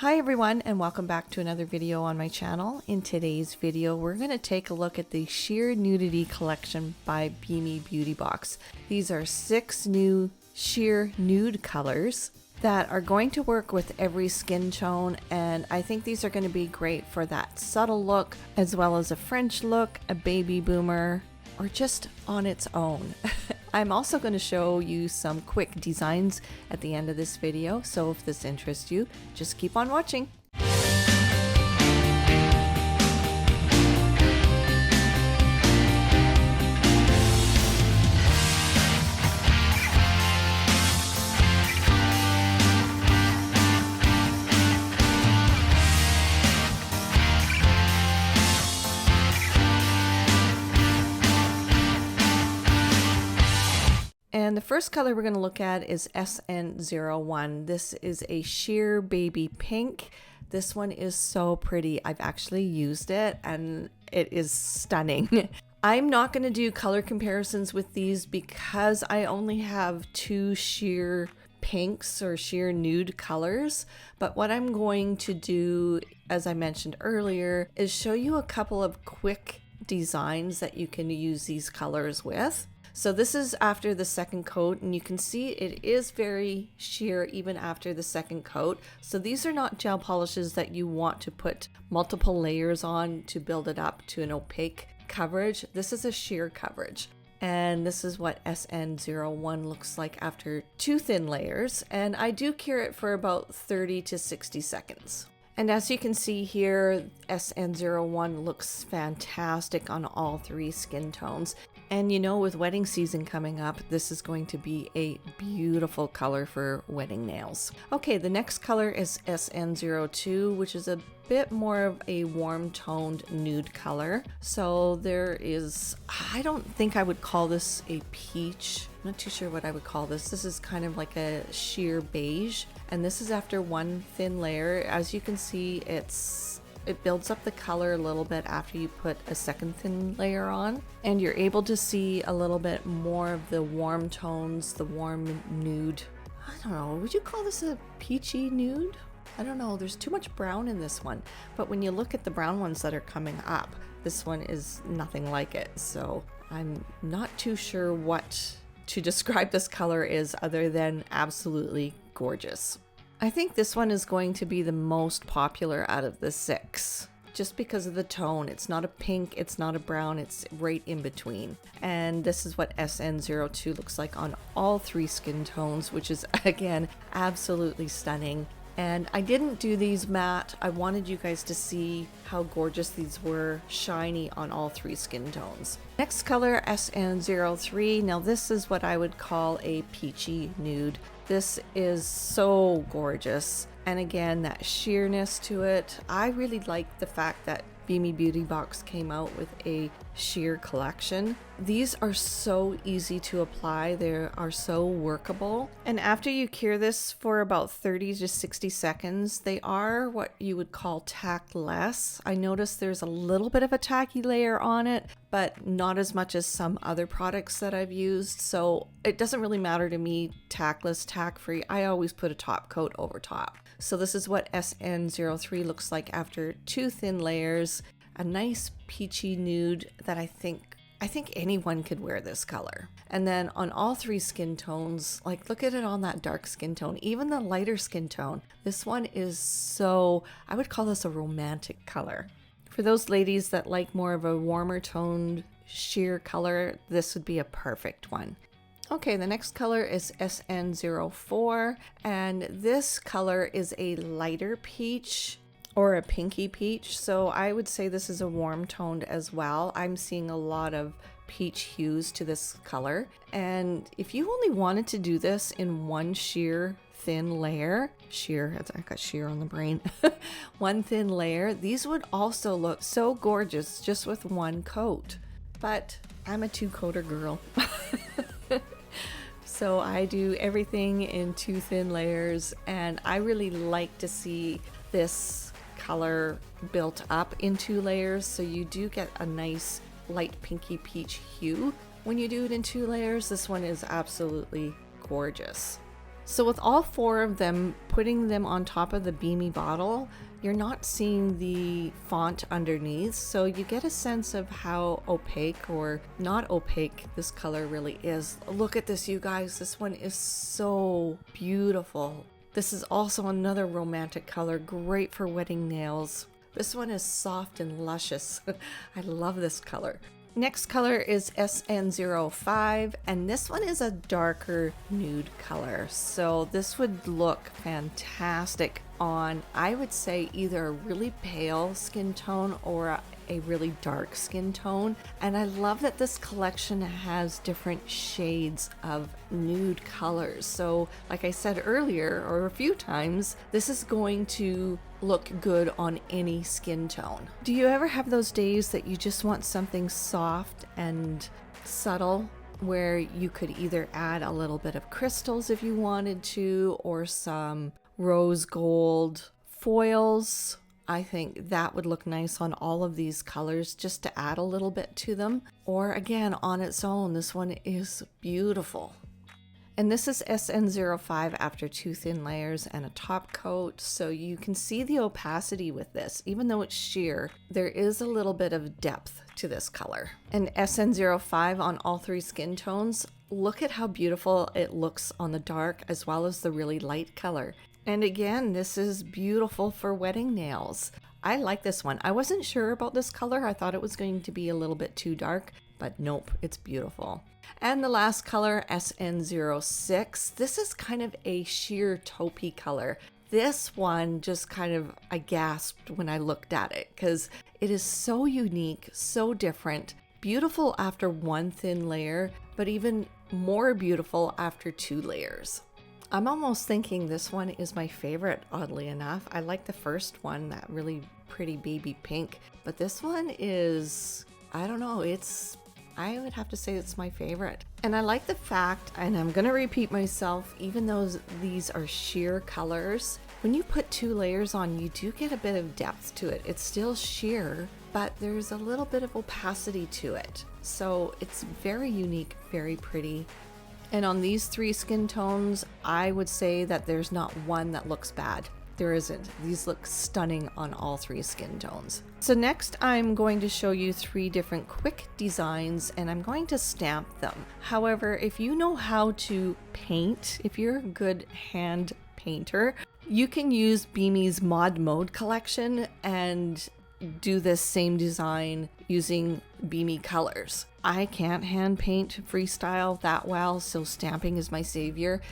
Hi everyone, and welcome back to another video on my channel. In today's video, we're going to take a look at the Sheer Nudity Collection by Beamy Beauty Box. These are 6 new sheer nude colors that are going to work with every skin tone, and I think these are going to be great for that subtle look, as well as a French look, a baby boomer, or just on its own. I'm also going to show you some quick designs at the end of this video, so if this interests you, just keep on watching. And the first color we're going to look at is SN01. This is a sheer baby pink. This one is so pretty. I've actually used it and it is stunning. I'm not going to do color comparisons with these because I only have 2 sheer pinks or sheer nude colors. But what I'm going to do, as I mentioned earlier, is show you a couple of quick designs that you can use these colors with. So this is after the second coat, and you can see it is very sheer even after the second coat. So these are not gel polishes that you want to put multiple layers on to build it up to an opaque coverage. This is a sheer coverage. And this is what SN01 looks like after 2 thin layers. And I do cure it for about 30 to 60 seconds. And as you can see here, SN01 looks fantastic on all 3 skin tones. And you know, with wedding season coming up, this is going to be a beautiful color for wedding nails. Okay, the next color is SN02, which is a bit more of a warm toned nude color. So there is, I don't think I would call this a peach. I'm not too sure what I would call this. This is kind of like a sheer beige. And this is after 1 thin layer. As you can see, it builds up the color a little bit after you put a second thin layer on, and you're able to see a little bit more of the warm tones, the warm nude. I don't know, would you call this a peachy nude? I don't know, there's too much brown in this one, but when you look at the brown ones that are coming up, this one is nothing like it. So I'm not too sure what to describe this color is other than absolutely gorgeous. I think this one is going to be the most popular out of the 6, just because of the tone. It's not a pink, it's not a brown, it's right in between. And this is what SN02 looks like on all 3 skin tones, which is, again, absolutely stunning. And I didn't do these matte. I wanted you guys to see how gorgeous these were, shiny on all 3 skin tones. Next color, SN03. Now this is what I would call a peachy nude. This is so gorgeous. And again, that sheerness to it. I really like the fact that Beamy Beauty Box came out with a sheer collection. These are so easy to apply. They are so workable. And after you cure this for about 30 to 60 seconds, they are what you would call tackless. I noticed there's a little bit of a tacky layer on it, but not as much as some other products that I've used. So it doesn't really matter to me, tackless, tack-free. I always put a top coat over top. So this is what SN03 looks like after 2 thin layers. A nice peachy nude that I think anyone could wear this color. And then on all 3 skin tones, like look at it on that dark skin tone, even the lighter skin tone. This one is so, I would call this a romantic color. For those ladies that like more of a warmer toned sheer color, this would be a perfect one. Okay, the next color is SN04, and this color is a lighter peach or a pinky peach, so I would say this is a warm toned as well. I'm seeing a lot of peach hues to this color, and if you only wanted to do this in 1 sheer thin layer, I got sheer on the brain, 1 thin layer, these would also look so gorgeous just with 1 coat. But I'm a 2-coater girl. So I do everything in 2 thin layers, and I really like to see this color built up in 2 layers, so you do get a nice light pinky peach hue when you do it in 2 layers. This one is absolutely gorgeous. So with all four of them, putting them on top of the Beamy bottle, you're not seeing the font underneath, so you get a sense of how opaque or not opaque this color really is. Look at this, you guys. This one is so beautiful. This is also another romantic color, great for wedding nails. This one is soft and luscious. I love this color. Next color is SN05, and this one is a darker nude color. So this would look fantastic on, I would say, either a really pale skin tone or a really dark skin tone. And I love that this collection has different shades of nude colors. So like I said earlier, or a few times, this is going to look good on any skin tone. Do you ever have those days that you just want something soft and subtle, where you could either add a little bit of crystals if you wanted to, or some rose gold foils? I think that would look nice on all of these colors, just to add a little bit to them. Or again, on its own, this one is beautiful. And this is SN05 after 2 thin layers and a top coat. So you can see the opacity with this. Even though it's sheer, there is a little bit of depth to this color. And SN05 on all 3 skin tones. Look at how beautiful it looks on the dark as well as the really light color. And again, this is beautiful for wedding nails. I like this one. I wasn't sure about this color. I thought it was going to be a little bit too dark, but nope, it's beautiful. And the last color, SN06. This is kind of a sheer taupey color. This one just kind of, I gasped when I looked at it because it is so unique, so different, beautiful after 1 thin layer, but even more beautiful after 2 layers. I'm almost thinking this one is my favorite, oddly enough. I like the first one, that really pretty baby pink, but this one is, I don't know, I would have to say it's my favorite. And I like the fact, and I'm gonna repeat myself, even though these are sheer colors, when you put 2 layers on, you do get a bit of depth to it. It's still sheer, but there's a little bit of opacity to it. So it's very unique, very pretty. And on these 3 skin tones, I would say that there's not one that looks bad. There isn't. These look stunning on all 3 skin tones. So next I'm going to show you 3 different quick designs, and I'm going to stamp them. However, if you know how to paint, if you're a good hand painter, you can use Beamy's Mod Mode collection and do this same design using Beamy colors. I can't hand paint freestyle that well, so stamping is my savior.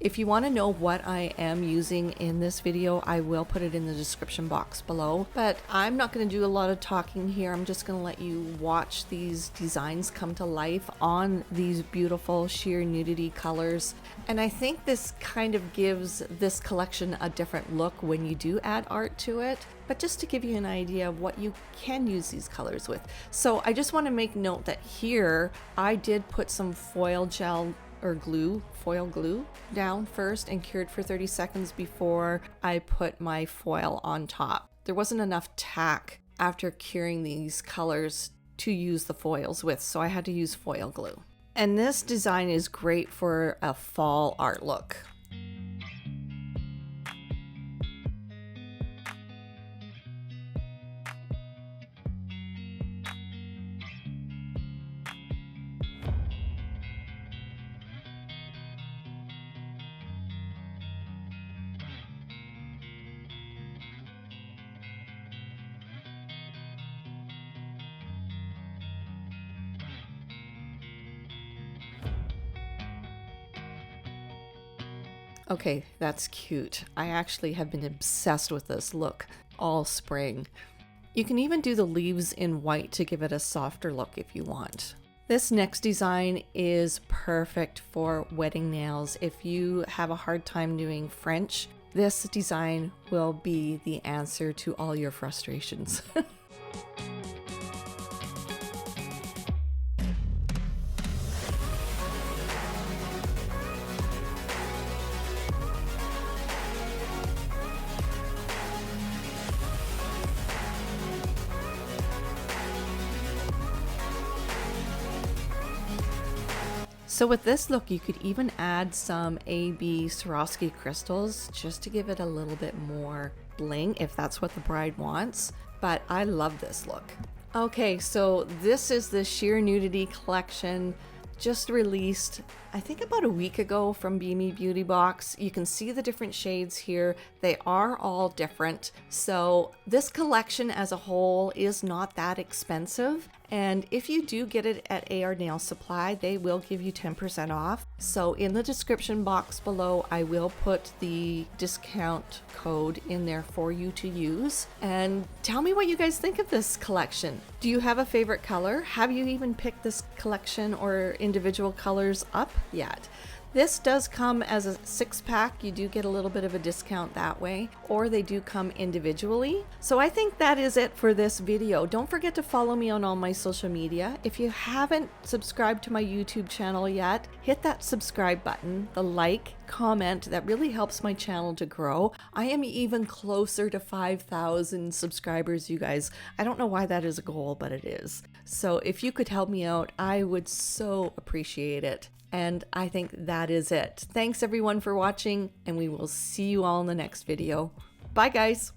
If you want to know what I am using in this video, I will put it in the description box below. But I'm not going to do a lot of talking here. I'm just going to let you watch these designs come to life on these beautiful sheer nudity colors. And I think this kind of gives this collection a different look when you do add art to it. But just to give you an idea of what you can use these colors with. So I just want to make note that here I did put some foil gel or foil glue down first and cured for 30 seconds before I put my foil on top. There wasn't enough tack after curing these colors to use the foils with, so I had to use foil glue. And this design is great for a fall art look. Okay, that's cute. I actually have been obsessed with this look all spring. You can even do the leaves in white to give it a softer look if you want. This next design is perfect for wedding nails. If you have a hard time doing French, this design will be the answer to all your frustrations. So with this look, you could even add some AB Swarovski crystals just to give it a little bit more bling if that's what the bride wants. But I love this look. Okay, so this is the Sheer Nudity Collection, just released I think about a week ago from Beamy Beauty Box. You can see the different shades here. They are all different. So this collection as a whole is not that expensive. And if you do get it at AR Nail Supply, they will give you 10% off. So in the description box below, I will put the discount code in there for you to use. And tell me what you guys think of this collection. Do you have a favorite color? Have you even picked this collection or individual colors up yet? This does come as a 6-pack. You do get a little bit of a discount that way, or they do come individually. So I think that is it for this video. Don't forget to follow me on all my social media. If you haven't subscribed to my YouTube channel yet, hit that subscribe button, the like, comment. That really helps my channel to grow. I am even closer to 5,000 subscribers, you guys. I don't know why that is a goal, but it is. So if you could help me out, I would so appreciate it. And I think that is it. Thanks everyone for watching, and we will see you all in the next video. Bye guys.